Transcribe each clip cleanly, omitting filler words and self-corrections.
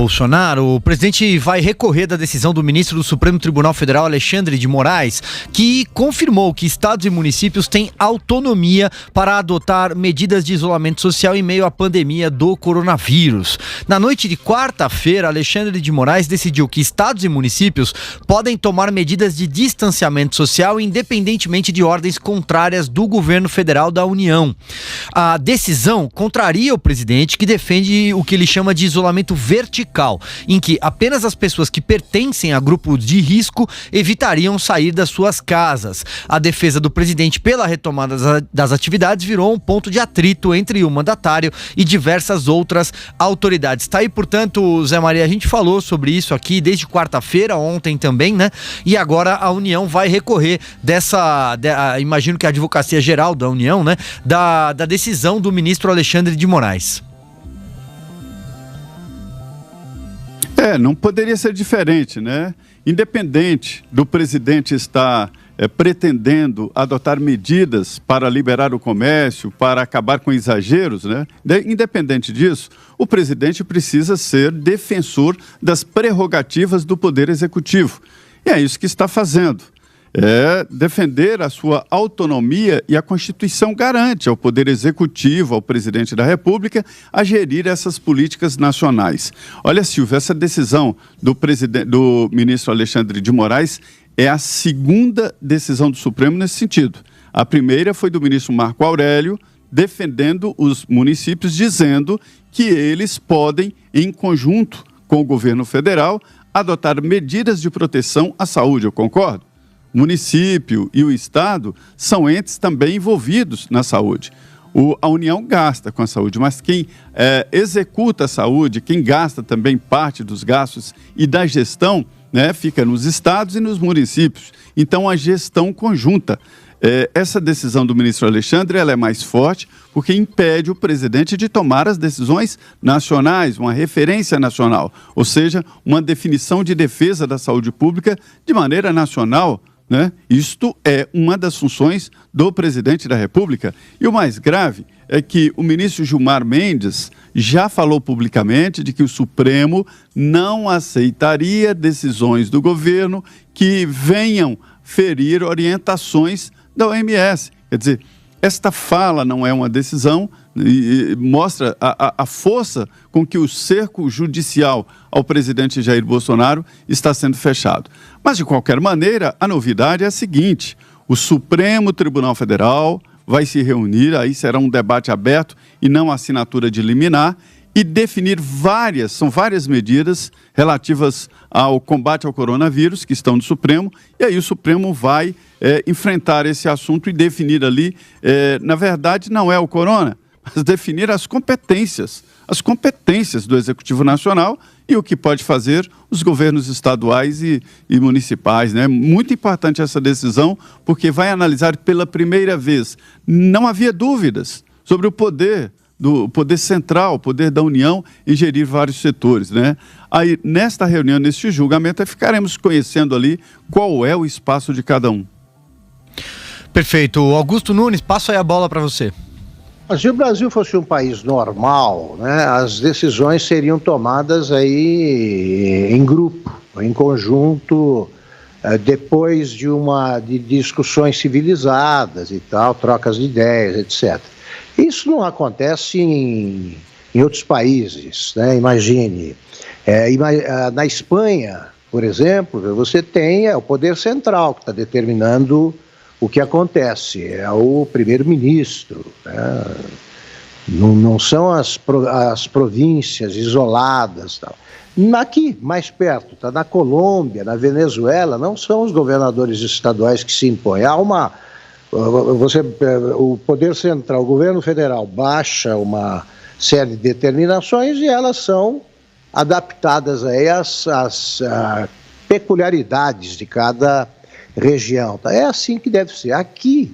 Bolsonaro, o presidente vai recorrer da decisão do ministro do Supremo Tribunal Federal, Alexandre de Moraes, que confirmou que estados e municípios têm autonomia para adotar medidas de isolamento social em meio à pandemia do coronavírus. Na noite de quarta-feira, Alexandre de Moraes decidiu que estados e municípios podem tomar medidas de distanciamento social independentemente de ordens contrárias do governo federal da União. A decisão contraria o presidente, que defende o que ele chama de isolamento vertical, em que apenas as pessoas que pertencem a grupos de risco evitariam sair das suas casas. A defesa do presidente pela retomada das atividades virou um ponto de atrito entre o mandatário e diversas outras autoridades. Está aí, portanto, Zé Maria, a gente falou sobre isso aqui desde quarta-feira, ontem também, né? E agora a União vai recorrer imagino que a Advocacia Geral da União, né? Da decisão do ministro Alexandre de Moraes. Não poderia ser diferente, né? Independente do presidente estar pretendendo adotar medidas para liberar o comércio, para acabar com exageros, né? Independente disso, o presidente precisa ser defensor das prerrogativas do Poder Executivo. E é isso que está fazendo. Defender a sua autonomia, e a Constituição garante ao Poder Executivo, ao Presidente da República, a gerir essas políticas nacionais. Olha, Silvio, essa decisão do ministro Alexandre de Moraes é a segunda decisão do Supremo nesse sentido. A primeira foi do ministro Marco Aurélio, defendendo os municípios, dizendo que eles podem, em conjunto com o governo federal, adotar medidas de proteção à saúde. Eu concordo. O município e o Estado são entes também envolvidos na saúde. A União gasta com a saúde, mas quem executa a saúde, quem gasta também parte dos gastos e da gestão, né, fica nos estados e nos municípios. Então, a gestão conjunta. Essa decisão do ministro Alexandre, ela é mais forte porque impede o presidente de tomar as decisões nacionais, uma referência nacional, ou seja, uma definição de defesa da saúde pública de maneira nacional, né? Isto é uma das funções do presidente da República. E o mais grave é que o ministro Gilmar Mendes já falou publicamente de que o Supremo não aceitaria decisões do governo que venham ferir orientações da OMS. Quer dizer, esta fala não é uma decisão e mostra a força com que o cerco judicial ao presidente Jair Bolsonaro está sendo fechado. Mas, de qualquer maneira, a novidade é a seguinte: o Supremo Tribunal Federal vai se reunir, aí será um debate aberto e não assinatura de liminar, e definir várias medidas relativas ao combate ao coronavírus que estão no Supremo, e aí o Supremo vai enfrentar esse assunto e definir ali, na verdade não é o corona, mas definir as competências do Executivo Nacional e o que pode fazer os governos estaduais e municipais, né? Muito importante essa decisão, porque vai analisar pela primeira vez. Não havia dúvidas sobre o poder central, o poder da União em gerir vários setores, né? Aí, nesta reunião, neste julgamento, ficaremos conhecendo ali qual é o espaço de cada um. Perfeito. Augusto Nunes, passo aí a bola para você. Mas se o Brasil fosse um país normal, né, as decisões seriam tomadas aí em grupo, em conjunto, depois de discussões civilizadas e tal, trocas de ideias, etc. Isso não acontece em outros países, né? Imagine, na Espanha, por exemplo, você tem o poder central que está determinando o que acontece, é o primeiro-ministro, né? Não são as províncias isoladas. Tal. Aqui, mais perto, está na Colômbia, na Venezuela, não são os governadores estaduais que se impõem. Há o poder central, o governo federal, baixa uma série de determinações e elas são adaptadas aí às peculiaridades de cada região. É assim que deve ser. Aqui,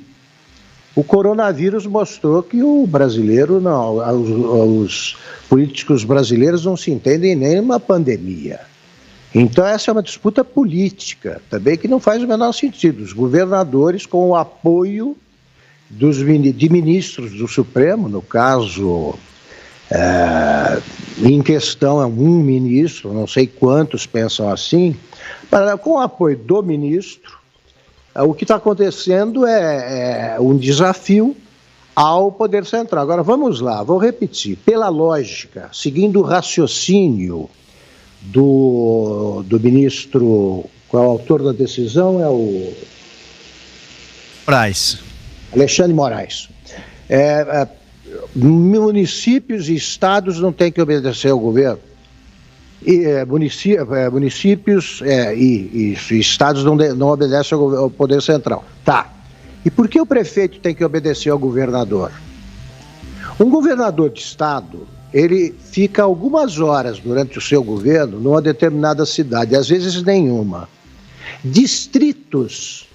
o coronavírus mostrou que o brasileiro, os políticos brasileiros não se entendem nem numa pandemia. Então essa é uma disputa política também que não faz o menor sentido. Os governadores, com o apoio de ministros do Supremo, no caso em questão é um ministro, não sei quantos pensam assim, mas com o apoio do ministro, o que está acontecendo é um desafio ao Poder Central. Agora, vamos lá, vou repetir. Pela lógica, seguindo o raciocínio do ministro, qual é o autor da decisão? É o... Moraes. Alexandre Moraes. Municípios e estados não têm que obedecer ao governo. Municípios e estados não obedecem ao Poder Central. Tá. E por que o prefeito tem que obedecer ao governador? Um governador de estado, ele fica algumas horas durante o seu governo numa determinada cidade, às vezes nenhuma. Distritos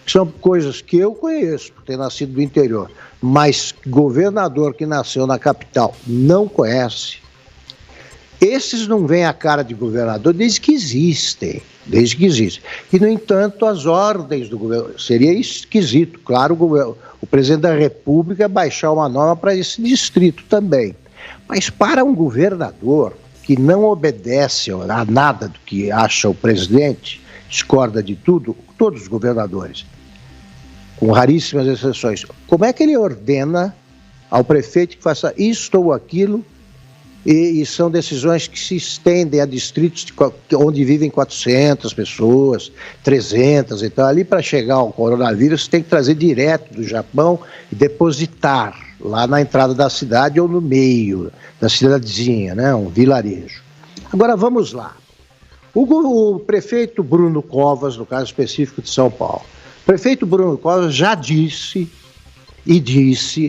são coisas que eu conheço, por ter nascido do interior, mas governador que nasceu na capital não conhece. Esses não veem a cara de governador desde que existem. E, no entanto, as ordens do governo... Seria esquisito, claro, o presidente da República baixar uma norma para esse distrito também. Mas para um governador que não obedece a nada do que acha o presidente, discorda de tudo, todos os governadores, com raríssimas exceções, como é que ele ordena ao prefeito que faça isto ou aquilo? E são decisões que se estendem a distritos onde vivem 400 pessoas, 300, então ali para chegar ao coronavírus você tem que trazer direto do Japão e depositar lá na entrada da cidade ou no meio da cidadezinha, né, um vilarejo. Agora vamos lá. O prefeito Bruno Covas, no caso específico de São Paulo, o prefeito Bruno Covas já disse,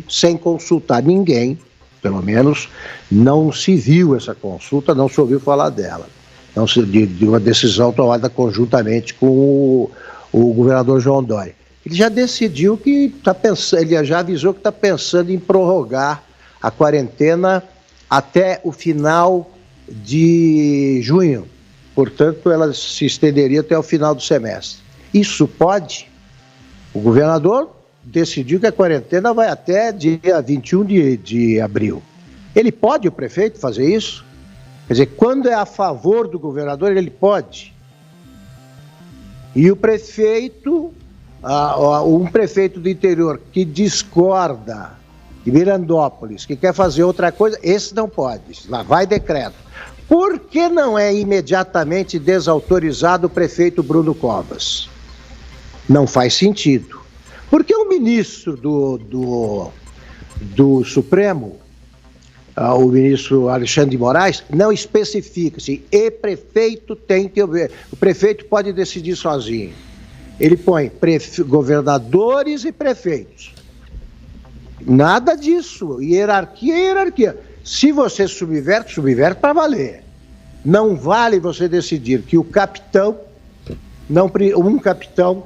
sem consultar ninguém, pelo menos não se viu essa consulta, não se ouviu falar dela, não se, de uma decisão tomada conjuntamente com o governador João Dória. Ele já decidiu que está pensando, ele já avisou que está pensando em prorrogar a quarentena até o final de junho. Portanto, ela se estenderia até o final do semestre. Isso pode? O governador decidiu que a quarentena vai até dia 21 de abril. Ele pode, o prefeito, fazer isso? Quer dizer, quando é a favor do governador, ele pode. E o prefeito, um prefeito do interior que discorda de Mirandópolis, que quer fazer outra coisa, esse não pode. Lá vai decreto. Por que não é imediatamente desautorizado o prefeito Bruno Covas? Não faz sentido. Porque o ministro do Supremo, o ministro Alexandre de Moraes, não especifica se prefeito tem que... O prefeito pode decidir sozinho. Ele põe governadores e prefeitos. Nada disso. Hierarquia é hierarquia. Se você subverte para valer. Não vale você decidir que o capitão, um capitão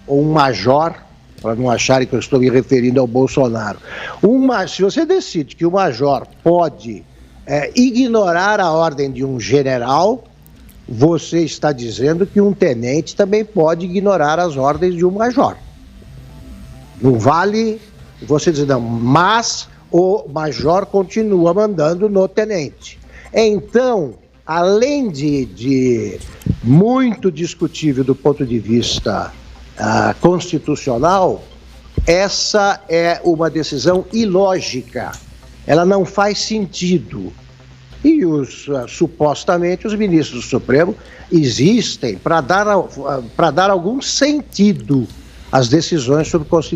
ou um major, para não acharem que eu estou me referindo ao Bolsonaro. Se você decide que o major pode ignorar a ordem de um general, você está dizendo que um tenente também pode ignorar as ordens de um major. Não vale você dizer não, mas o major continua mandando no tenente. Então, além de muito discutível do ponto de vista constitucional, essa é uma decisão ilógica. Ela não faz sentido. E supostamente os ministros do Supremo existem para dar algum sentido às decisões sobre Constituição.